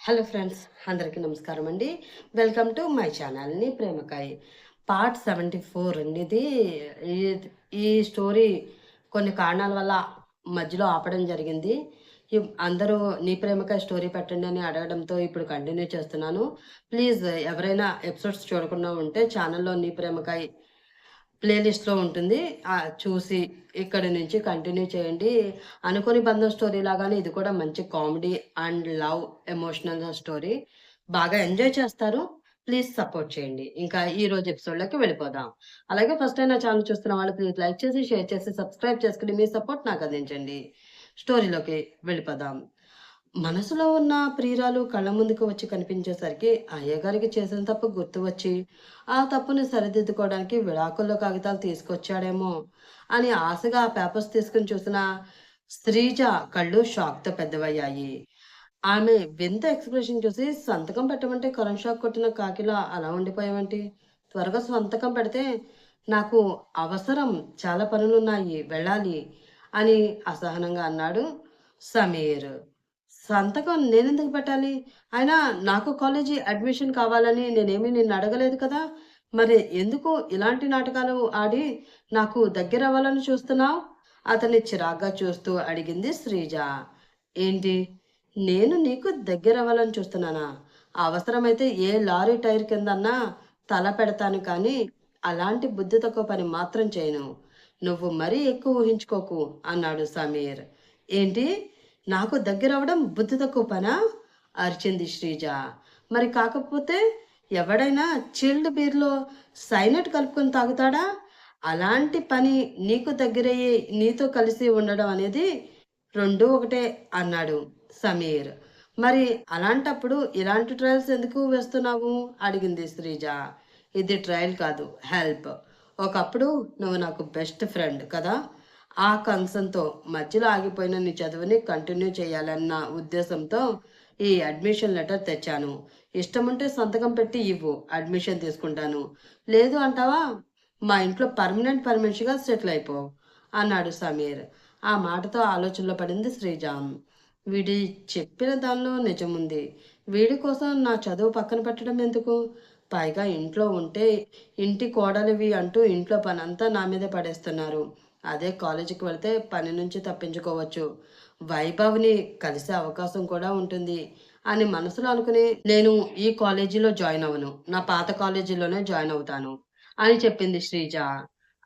Hello friends, అందరికీ నమస్కారం అండి. వెల్కమ్ టు మై ఛానల్ ని ప్రేమకాయ్. పార్ట్ 74 అండి ఇది. ఈ ఈ స్టోరీ కొన్ని కారణాల వల్ల మధ్యలో ఆపడం జరిగింది. అందరూ నీ ప్రేమకాయ్ స్టోరీ పెట్టండి అని అడగడంతో ఇప్పుడు కంటిన్యూ చేస్తున్నాను. ప్లీజ్ ఎవరైనా ఎపిసోడ్స్ చూడకుండా ఉంటే ఛానల్‌లో నీ ప్రేమకాయ్ ప్లేలిస్ట్‌లో ఉంటుంది. చూసి ఇక్కడి నుంచి కంటిన్యూ చేయండి. 'అనుకోని బంధం' స్టోరీ లాగానే ఇది కూడా మంచి comedy and love emotional story. బాగా ఎంజాయ్ చేస్తారు. ప్లీజ్ సపోర్ట్ చేయండి. ఇంకా ఈరోజు ఎపిసోడ్‌లోకి వెళ్ళిపోదాం. అలాగే ఫస్ట్ టైమ్ నా ఛానల్ చూస్తున్న వాళ్ళు ప్లీజ్ లైక్ చేసి, షేర్ చేసి, సబ్స్క్రైబ్ చేసుకొని మీ సపోర్ట్ నాకు అందించండి. స్టోరీలోకి వెళ్ళిపోదాం. మనసులో ఉన్న ప్రియురాలు కళ్ళ ముందుకు వచ్చి కనిపించేసరికి అయ్యగారికి చేసిన తప్పు గుర్తు వచ్చి ఆ తప్పుని సరిదిద్దుకోవడానికి విడాకుల్లో కాగితాలు తీసుకొచ్చాడేమో అని ఆశగా ఆ పేపర్స్ తీసుకుని చూసిన శ్రీజ కళ్ళు షాక్తో పెద్దవయ్యాయి. ఆమె వింత ఎక్స్ప్రెషన్ చూసి సంతకం పెట్టమంటే కరెంట్ షాక్ కొట్టిన కాకిలా అలా ఉండిపోయావంటి? త్వరగా సంతకం పెడితే నాకు అవసరం, చాలా పనులున్నాయి, వెళ్ళాలి అని అసహనంగా అన్నాడు సమీర్. సంతకం నేనెందుకు పెట్టాలి? అయినా నాకు కాలేజీ అడ్మిషన్ కావాలని నేనేమి నిన్నడగలేదు కదా! మరి ఎందుకు ఇలాంటి నాటకాలు ఆడి నాకు దగ్గరవ్వాలని చూస్తున్నావు? అతన్ని చిరాగ్గా చూస్తూ అడిగింది శ్రీజ. ఏంటి? నేను నీకు దగ్గరవ్వాలని చూస్తున్నానా? అవసరమైతే ఏ లారీ టైర్ కిందన్నా తల పెడతాను కానీ, అలాంటి బుద్ధి తక్కువ పని మాత్రం చేయను. నువ్వు మరీ ఎక్కువ ఊహించుకోకు అన్నాడు సమీర్. ఏంటి? నాకు దగ్గరవ్వడం బుద్ధి తక్కువ పనా? అరిచింది శ్రీజ. మరి కాకపోతే ఎవడైనా చిల్డ్ బీర్‌లో సైనైడ్ కలుపుకొని తాగుతాడా? అలాంటి పని నీకు దగ్గరయ్యి నీతో కలిసి ఉండడం అనేది రెండూ ఒకటే అన్నాడు సమీర్. మరి అలాంటప్పుడు ఇలాంటి ట్రయల్స్ ఎందుకు వేస్తున్నావు? అడిగింది శ్రీజ. ఇది ట్రయల్ కాదు, హెల్ప్. ఒకప్పుడు నువ్వు నాకు బెస్ట్ ఫ్రెండ్ కదా! ఆ కన్సర్న్‌తో మధ్యలో ఆగిపోయిన నీ చదువుని కంటిన్యూ చేయాలన్న ఉద్దేశంతో ఈ అడ్మిషన్ లెటర్ తెచ్చాను. ఇష్టముంటే సంతకం పెట్టి ఇవ్వు, అడ్మిషన్ తీసుకుంటాను. లేదు అంటావా మా ఇంట్లో పర్మనెంట్‌గా సెటిల్ అయిపో అన్నాడు సమీర్. ఆ మాటతో ఆలోచనలో పడింది శ్రీజ. వీడి చెప్పిన దానిలో నిజముంది. వీడి కోసం నా చదువు పక్కన పెట్టడం ఎందుకు? పైగా ఇంట్లో ఉంటే ఇంటి కోడలివి అంటూ ఇంట్లో పనంతా నా మీదే పడేస్తున్నారు. అదే కాలేజీకి వెళ్తే పని నుంచి తప్పించుకోవచ్చు. వైభవ్‌ని కలిసే అవకాశం కూడా ఉంటుంది అని మనసులో అనుకుని నేను ఈ కాలేజీలో జాయిన్ అవ్వను. నా పాత కాలేజీలోనే జాయిన్ అవుతాను అని చెప్పింది శ్రీజ.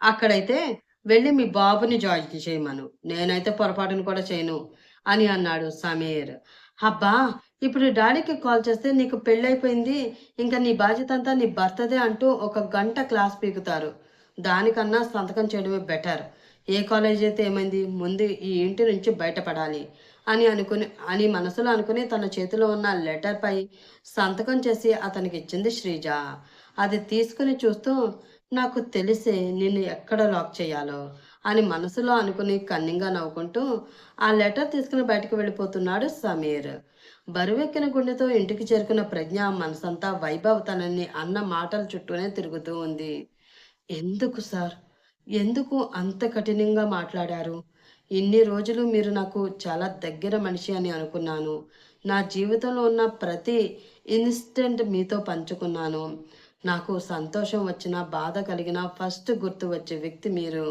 అక్కడైతే వెళ్లి మీ బాబుని జాయిన్ చేయమను. నేనైతే పొరపాటున కూడా చేయను అని అన్నాడు సమీర్. అబ్బా! ఇప్పుడు డాడీకి కాల్ చేస్తే నీకు పెళ్లయిపోయింది. ఇంక నీ బాధ్యతంతా నీ భర్తదే అంటూ ఒక గంట క్లాస్ పీకుతారు. దానికన్నా సంతకం చేయడమే బెటర్. ఏ కాలేజీ అయితే ఏమైంది? ముందు ఈ ఇంటి నుంచి బయటపడాలి అని మనసులో అనుకుని తన చేతిలో ఉన్న లెటర్‌పై సంతకం చేసి అతనికిచ్చింది శ్రీజ. అది తీసుకుని చూస్తూ నాకు తెలిసే నిన్ను ఎక్కడ లాక్ చేయాలో అని మనసులో అనుకుని కన్నింగా నవ్వుకుంటూ ఆ లెటర్ తీసుకుని బయటకు వెళ్ళిపోతున్నాడు సమీర్. బరువెక్కిన గుండెతో ఇంటికి చేరుకున్న ప్రజ్ఞ మనసంతా వైభవ్ తనని అన్న మాటల చుట్టూనే తిరుగుతూ ఉంది. ఎందుకు సార్? ఎందుకు అంత కఠినంగా మాట్లాడారు? ఇన్ని రోజులు మీరు నాకు చాలా దగ్గర మనిషి అని అనుకున్నాను. నా జీవితంలో ఉన్న ప్రతి ఇన్స్టెంట్ మీతో పంచుకున్నాను. నాకు సంతోషం వచ్చినా, బాధ కలిగినా ఫస్ట్ గుర్తు వచ్చే వ్యక్తి మీరు.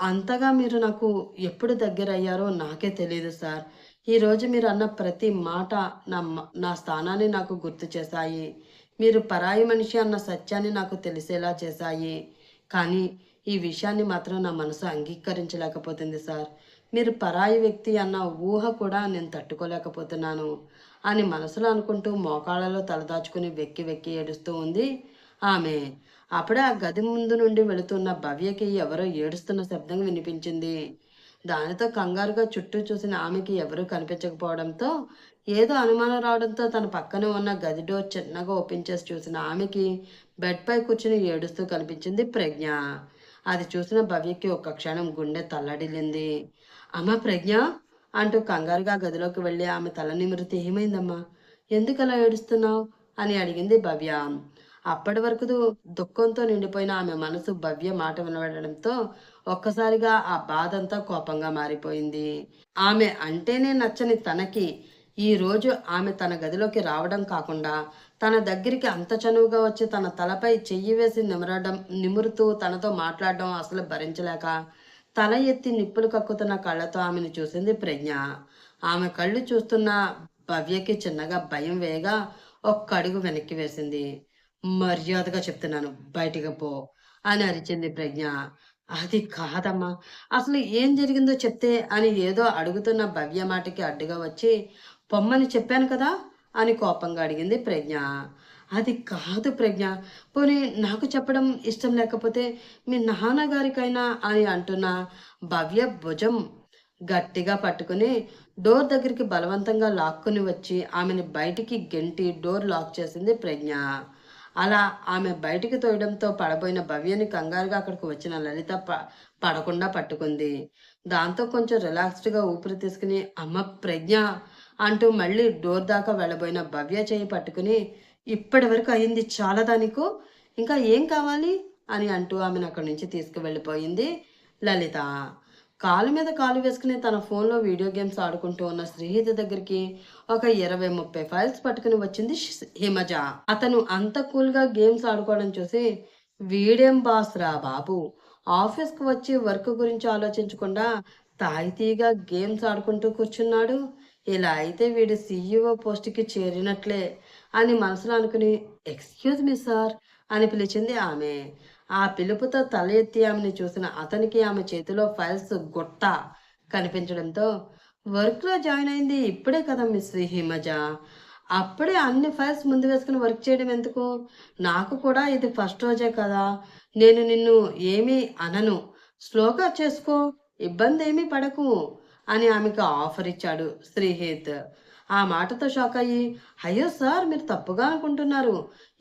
అంతగా మీరు నాకు ఎప్పుడు దగ్గరయ్యారో నాకే తెలీదు సార్. ఈరోజు మీరన్న ప్రతి మాట నా స్థానాన్ని నాకు గుర్తు చేశాయి. మీరు పరాయి మనిషి అన్న సత్యాన్ని నాకు తెలిసేలా చేశాయి. కానీ ఈ విషయాన్ని మాత్రం నా మనసు అంగీకరించలేకపోతుంది సార్. మీరు పరాయి వ్యక్తి అన్న ఊహ కూడా నేను తట్టుకోలేకపోతున్నాను అని మనసులో అనుకుంటూ మోకాళ్ళలో తలదాచుకుని వెక్కి వెక్కి ఏడుస్తూ ఉంది ఆమె. అప్పుడే ఆ గది ముందు నుండి వెళుతున్న భవ్యకి ఎవరో ఏడుస్తున్న శబ్దం వినిపించింది. దానితో కంగారుగా చుట్టూ చూసిన ఆమెకి ఎవరూ కనిపించకపోవడంతో ఏదో అనుమానం రావడంతో తన పక్కనే ఉన్న గది డోర్ చిన్నగా ఓపెన్ చేసి చూసిన ఆమెకి బెడ్‌పై కూర్చుని ఏడుస్తూ కనిపించింది ప్రజ్ఞ. అది చూసిన భవ్యకి ఒక్క క్షణం గుండె తల్లడిల్లింది. "అమ్మా ప్రజ్ఞ" అంటూ కంగారుగా గదిలోకి వెళ్ళి ఆమె తల నిమిరితే "ఏమైందమ్మా? ఎందుకలా ఏడుస్తున్నావు?" అని అడిగింది భవ్య. అప్పటి వరకు దుఃఖంతో నిండిపోయిన ఆమె మనసు భవ్య మాట వినబడడంతో ఒక్కసారిగా ఆ బాధంతా కోపంగా మారిపోయింది. ఆమె అంటేనే నచ్చని తనకి ఈరోజు ఆమె తన గదిలోకి రావడం కాకుండా తన దగ్గరికి అంత చనువుగా వచ్చి తన తలపై చెయ్యి వేసి నిమురుతూ తనతో మాట్లాడడం అసలు భరించలేక తల ఎత్తి నిప్పులు కక్కుతున్న కళ్ళతో ఆమెను చూసింది ప్రజ్ఞ. ఆమె కళ్ళు చూస్తున్న భవ్యకి చిన్నగా భయం వేయగా ఒక్క అడుగు వెనక్కి వేసింది. మర్యాదగా చెప్తున్నాను, బయటికి పో అని అరిచింది ప్రజ్ఞ. అది కాదమ్మా, అసలు ఏం జరిగిందో చెప్తే అని ఏదో అడుగుతున్న భవ్య మాటకి అడ్డుగా వచ్చి పొమ్మని చెప్పాను కదా అని కోపంగా అడిగింది ప్రజ్ఞ. అది కాదు ప్రజ్ఞ, పోనీ నాకు చెప్పడం ఇష్టం లేకపోతే మీ నాన్నగారికైనా అని అంటున్న భవ్య భుజం గట్టిగా పట్టుకుని డోర్ దగ్గరికి బలవంతంగా లాక్కుని వచ్చి ఆమెని బయటికి గెంటి డోర్ లాక్ చేసింది ప్రజ్ఞ. అలా ఆమె బయటికి తోయడంతో పడబోయిన భవ్యని కంగారుగా అక్కడికి వచ్చిన లలిత పడకుండా పట్టుకుంది. దాంతో కొంచెం రిలాక్స్డ్గా ఊపిరి తీసుకుని అమ్మ ప్రజ్ఞ అంటూ మళ్ళీ డోర్ దాకా వెళ్ళబోయిన భవ్య చేయి పట్టుకుని ఇప్పటి వరకు అయింది చాలదా నీకు, ఇంకా ఏం కావాలి అని అంటూ ఆమెను అక్కడి నుంచి తీసుకువెళ్ళిపోయింది లలిత. కాలు మీద కాలు వేసుకుని తన ఫోన్లో వీడియో గేమ్స్ ఆడుకుంటూ ఉన్న శ్రీహిత దగ్గరికి ఒక 20-30 ఫైల్స్ పట్టుకుని వచ్చింది హిమజ. అతను అంత కూల్గా గేమ్స్ ఆడుకోవడం చూసి వీడేం బాస్ రా బాబు, ఆఫీస్కి వచ్చి వర్క్ గురించి ఆలోచించకుండా తాయితీగా గేమ్స్ ఆడుకుంటూ కూర్చున్నాడు, ఇలా అయితే వీడి సీఈఓ పోస్ట్కి చేరినట్లే అని మనసులో అనుకుని ఎక్స్క్యూజ్ మీ సార్ అని పిలిచింది ఆమె. ఆ పిలుపుతో తల ఎత్తి ఆమెను చూసిన అతనికి ఆమె చేతిలో ఫైల్స్ గుట్ట కనిపించడంతో వర్క్లో జాయిన్ అయింది ఇప్పుడే కదా మిస్ హిమజ, అప్పుడే అన్ని ఫైల్స్ ముందు వేసుకుని వర్క్ చేయడం ఎందుకు, నాకు కూడా ఇది ఫస్ట్ రోజే కదా, నేను నిన్ను ఏమీ అనను, స్లోగా చేసుకో, ఇబ్బంది ఏమీ పడకు అని ఆమెకు ఆఫర్ ఇచ్చాడు శ్రీహిత్. ఆ మాటతో షాక్ అయ్యి అయ్యో సార్ మీరు తప్పుగా అనుకుంటున్నారు,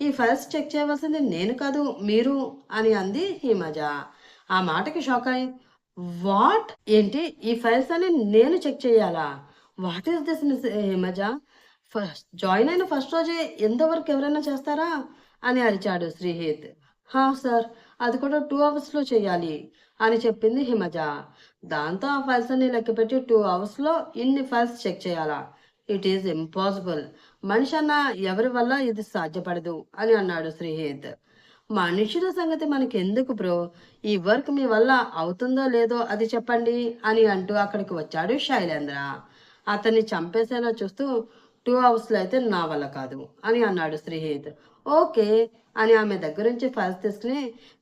ఈ ఫైల్స్ చెక్ చేయవలసింది నేను కాదు మీరు అని అంది హిమజ. ఆ మాటకి షాక్ అయ్యి వాట్, ఏంటి ఈ ఫైల్స్ అని నేను చెక్ చేయాలా, what is this miss Himaja, first join అయిన ఫస్ట్ రోజే ఎంతవరకు ఎవరైనా చేస్తారా అని అరిచాడు శ్రీహిత్. హా సార్, అది కూడా 2 అవర్స్లో చేయాలి అని చెప్పింది హిమజ. దాంతో ఆ ఫైల్స్ అన్ని లెక్కపెట్టి 2 అవర్స్లో ఇన్ని ఫైల్స్ చెక్ చేయాలా, ఇట్ ఈజ్ ఇంపాసిబుల్, మనిషి అన్న ఎవరి వల్ల ఇది సాధ్యపడదు అని అన్నాడు శ్రీహిత్. మనుషుల సంగతి మనకి ఎందుకు బ్రో, ఈ వర్క్ మీ వల్ల అవుతుందో లేదో అది చెప్పండి అని అంటూ అక్కడికి వచ్చాడు శైలేంద్ర. అతన్ని చంపేసేలా చూస్తూ 2 అవర్స్లో అయితే నా వల్ల కాదు అని అన్నాడు శ్రీహిత్. ఓకే అని ఆమె దగ్గర నుంచి ఫైల్స్ తీసుకుని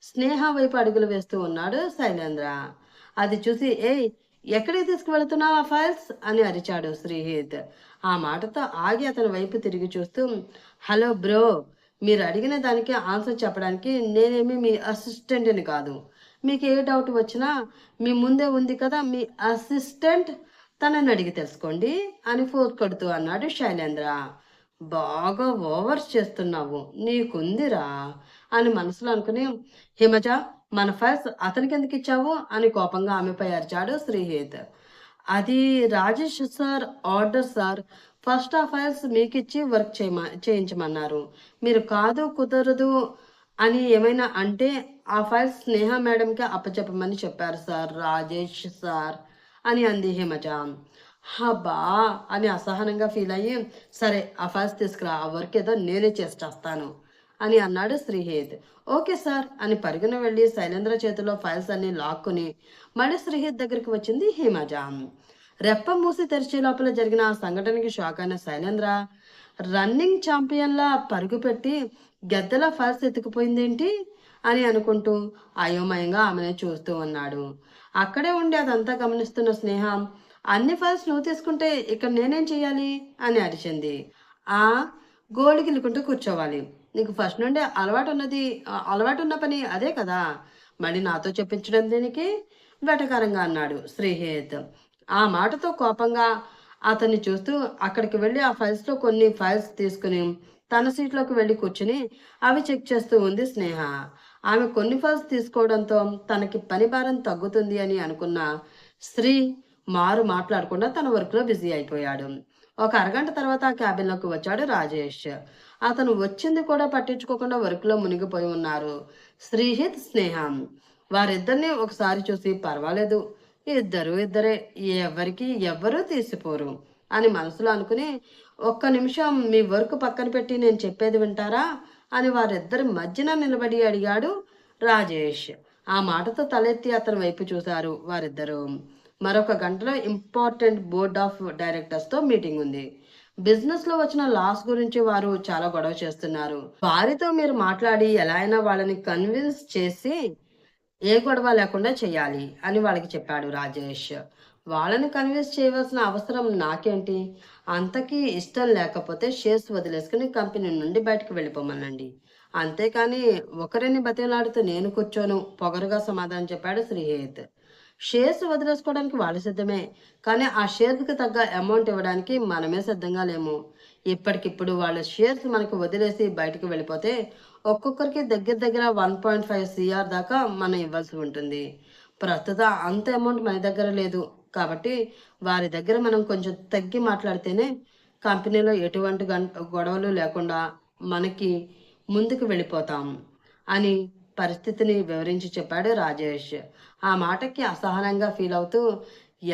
స్నేహ వైపు అడుగులు వేస్తూ ఉన్నాడు శైలేంద్ర. అది చూసి ఏయ్ ఎక్కడికి తీసుకువెళుతున్నావు ఆ ఫైల్స్ అని అరిచాడు శ్రీహిత్. ఆ మాటతో ఆగి అతని వైపు తిరిగి చూస్తూ హలో బ్రో, మీరు అడిగిన దానికి ఆన్సర్ చెప్పడానికి నేనేమి మీ అసిస్టెంట్ని కాదు, మీకు ఏ డౌట్ వచ్చినా మీ ముందే ఉంది కదా మీ అసిస్టెంట్, తనని అడిగి తెలుసుకోండి అని ఫోర్స్ కొడుతూ అన్నాడు శైలేంద్ర. బాగా ఓవర్స్ చేస్తున్నావు, నీకుందిరా అని మనసులో అనుకుని హిమజ మన ఫైల్స్ అతనికి ఎందుకు ఇచ్చావు అని కోపంగా ఆమెపై అరిచాడు శ్రీహిత్. అది Rajesh sir order sir, first ఆ ఫైల్స్ మీకు ఇచ్చి వర్క్ చేయించమన్నారు, మీరు కాదు కుదరదు అని ఏమైనా అంటే ఆ ఫైల్స్ స్నేహ మేడంకి అప్పచెప్పమని చెప్పారు సార్ రాజేష్ సార్ అని అంది హిమజ. హబ్బా అని అసహనంగా ఫీల్ అయ్యి సరే ఆ ఫైల్స్ తీసుకురా, ఆ వర్క్ ఏదో నేనే చేస్తాను అని అన్నాడు శ్రీహిత్. ఓకే సార్ అని పరుగున వెళ్ళి శైలేంద్ర చేతిలో ఫైల్స్ అన్ని లాక్కుని మళ్ళీ శ్రీహిత్ దగ్గరికి వచ్చింది హిమజ. రెప్ప మూసి తెరిచే లోపల జరిగిన ఆ సంఘటనకి షాక్ అయిన శైలేంద్ర రన్నింగ్ ఛాంపియన్లా పరుగుపెట్టి గద్దెల ఫైల్స్ ఎత్తుకుపోయిందేంటి అని అనుకుంటూ అయోమయంగా ఆమెను చూస్తూ ఉన్నాడు. అక్కడే ఉండి అదంతా గమనిస్తున్న స్నేహ అన్ని ఫైల్స్ నువ్వు తీసుకుంటే ఇక్కడ నేనేం చెయ్యాలి అని అరిచింది. ఆ గోళ్ళు గిల్లుకుంటూ కూర్చోవాలి, నీకు ఫస్ట్ నుండే అలవాటు ఉన్న పని అదే కదా, మళ్ళీ నాతో చెప్పించడం దీనికి వెటకారంగా అన్నాడు శ్రీహిత్. ఆ మాటతో కోపంగా అతన్ని చూస్తూ అక్కడికి వెళ్ళి ఆ ఫైల్స్లో కొన్ని ఫైల్స్ తీసుకుని తన సీట్లోకి వెళ్ళి కూర్చుని అవి చెక్ చేస్తూ ఉంది స్నేహ. ఆమె కొన్ని ఫైల్స్ తీసుకోవడంతో తనకి పని భారం తగ్గుతుంది అని అనుకున్న శ్రీ మాట్లాడకుండా తన వర్క్లో బిజీ అయిపోయాడు. ఒక అరగంట తర్వాత ఆ క్యాబిన్లోకి వచ్చాడు రాజేష్. అతను వచ్చింది కూడా పట్టించుకోకుండా వర్క్లో మునిగిపోయి ఉన్నారు శ్రీహిత్ స్నేహ. వారిద్దరిని ఒకసారి చూసి పర్వాలేదు, ఇద్దరే, ఎవరికి ఎవ్వరూ తీసిపోరు, అని మనసులో అనుకుని, ఒక్క నిమిషం మీ వర్క్ పక్కన పెట్టి నేను చెప్పేది వింటారా అని వారిద్దరి మధ్యన నిలబడి అడిగాడు రాజేష్. ఆ మాటతో తలెత్తి అతని వైపు చూశారు వారిద్దరూ. మరొక గంటలో ఇంపార్టెంట్ బోర్డ్ ఆఫ్ డైరెక్టర్స్తో మీటింగ్ ఉంది. బిజినెస్ లో వచ్చిన లాస్ గురించి వారు చాలా గొడవ చేస్తున్నారు. వారితో మీరు మాట్లాడి ఎలా అయినా వాళ్ళని కన్విన్స్ చేసి ఏ గొడవ లేకుండా చేయాలి అని వాళ్ళకి చెప్పాడు రాజేష్. వాళ్ళని కన్విన్స్ చేయవలసిన అవసరం నాకేంటి? అంతకీ ఇష్టం లేకపోతే షేర్స్ వదిలేసుకుని కంపెనీ నుండి బయటకు వెళ్ళిపోమనండి. అంతేకాని ఒకరిని బతిమలాడుతూ నేను కూర్చోను, పొగరుగా సమాధానం చెప్పాడు శ్రీహిత్. షేర్స్ వదిలేసుకోవడానికి వాళ్ళు సిద్ధమే. కానీ ఆ షేర్స్‌కి తగ్గ అమౌంట్ ఇవ్వడానికి మనమే సిద్ధంగా లేము. ఇప్పటికిప్పుడు వాళ్ళ షేర్స్ మనకు వదిలేసి బయటకు వెళ్ళిపోతే ఒక్కొక్కరికి దగ్గర దగ్గర 1.5 సీఆర్ దాకా మనం ఇవ్వాల్సి ఉంటుంది. ప్రస్తుతం అంత అమౌంట్ మన దగ్గర లేదు. కాబట్టి వారి దగ్గర మనం కొంచెం తగ్గి మాట్లాడితేనే కంపెనీలో ఎటువంటి గొడవలు లేకుండా మనకి ముందుకు వెళ్ళిపోతాం అని పరిస్థితిని వివరించి చెప్పాడు రాజేష్. ఆ మాటకి అసహనంగా ఫీల్ అవుతూ,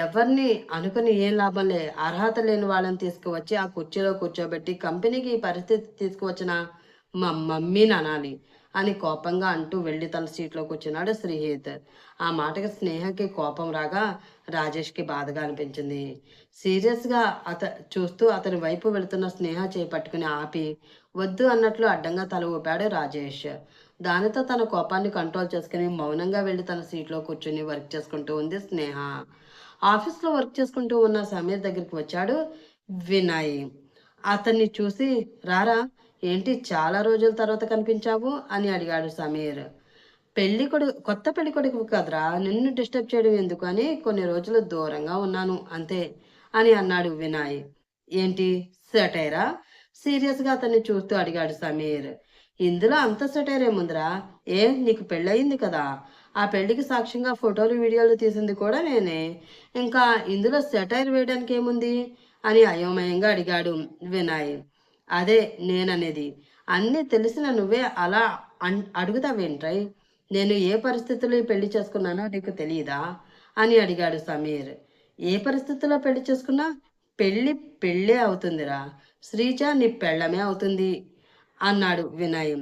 ఎవరిని అనుకుని ఏం లాభంలే, అర్హత లేని వాళ్ళని తీసుకువచ్చి ఆ కుర్చీలో కూర్చోబెట్టి కంపెనీకి ఈ పరిస్థితి తీసుకువచ్చిన మా మమ్మీని అనాలి అని కోపంగా అంటూ వెళ్ళి తన సీట్లో కూర్చున్నాడు శ్రీహిత్. ఆ మాటకి స్నేహకి కోపం రాగా రాజేష్కి బాధగా అనిపించింది. సీరియస్గా చూస్తూ అతని వైపు వెళుతున్న స్నేహ చేయి పట్టుకుని ఆపి వద్దు అన్నట్లు అడ్డంగా తల ఊపాడు రాజేష్. దానితో తన కోపాన్ని కంట్రోల్ చేసుకుని మౌనంగా వెళ్ళి తన సీట్లో కూర్చుని వర్క్ చేసుకుంటూ ఉంది స్నేహ. ఆఫీస్లో వర్క్ చేసుకుంటూ ఉన్న సమీర్ దగ్గరికి వచ్చాడు వినయ్. అతన్ని చూసి రారా, ఏంటి చాలా రోజుల తర్వాత కనిపించావు అని అడిగాడు సమీర్. కొత్త పెళ్లి కొడుకు కదరా, నిన్ను డిస్టర్బ్ చేయడం ఎందుకు అని కొన్ని రోజులు దూరంగా ఉన్నాను అంతే అని అన్నాడు వినయ్. ఏంటి సెటైరా? సీరియస్గా అతన్ని చూస్తూ అడిగాడు సమీర్. ఇందులో అంత సెటైర్ ఏముందిరా? నీకు పెళ్ళయింది కదా, ఆ పెళ్లికి సాక్ష్యంగా ఫోటోలు వీడియోలు తీసింది కూడా నేనే. ఇంకా ఇందులో సెటైర్ వేయడానికి ఏముంది అని అయోమయంగా అడిగాడు వినయ్. అదే నేననేది. అన్నీ తెలిసిన నువ్వే అలా అడుగుతావేంట్రై? నేను ఏ పరిస్థితుల్లో ఈ పెళ్లి చేసుకున్నానో నీకు తెలియదా అని అడిగాడు సమీర్. ఏ పరిస్థితుల్లో పెళ్లి చేసుకున్నా పెళ్ళి పెళ్ళే అవుతుందిరా, శ్రీజ నీ పెళ్ళమే అవుతుంది అన్నాడు వినయ్.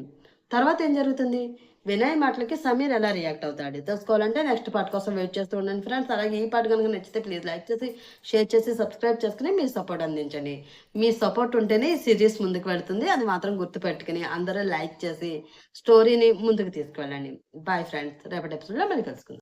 తర్వాత ఏం జరుగుతుంది? వినయ్ మాటలకి సమీర్ ఎలా రియాక్ట్ అవుతాడు తెలుసుకోవాలంటే నెక్స్ట్ పార్ట్ కోసం వెయిట్ చేస్తూ ఉండండి ఫ్రెండ్స్. అలాగే ఈ పార్ట్ కనుక నచ్చితే ప్లీజ్ లైక్ చేసి షేర్ చేసి సబ్స్క్రైబ్ చేసుకుని మీ సపోర్ట్ అందించండి. మీ సపోర్ట్ ఉంటేనే ఈ సిరీస్ ముందుకు వెళ్తుంది, అది మాత్రం గుర్తుపెట్టుకుని అందరూ లైక్ చేసి స్టోరీని ముందుకు తీసుకువెళ్ళండి. బాయ్ ఫ్రెండ్స్, రేపటి ఎపిసోడ్లో మళ్ళీ కలుసుకుందాం.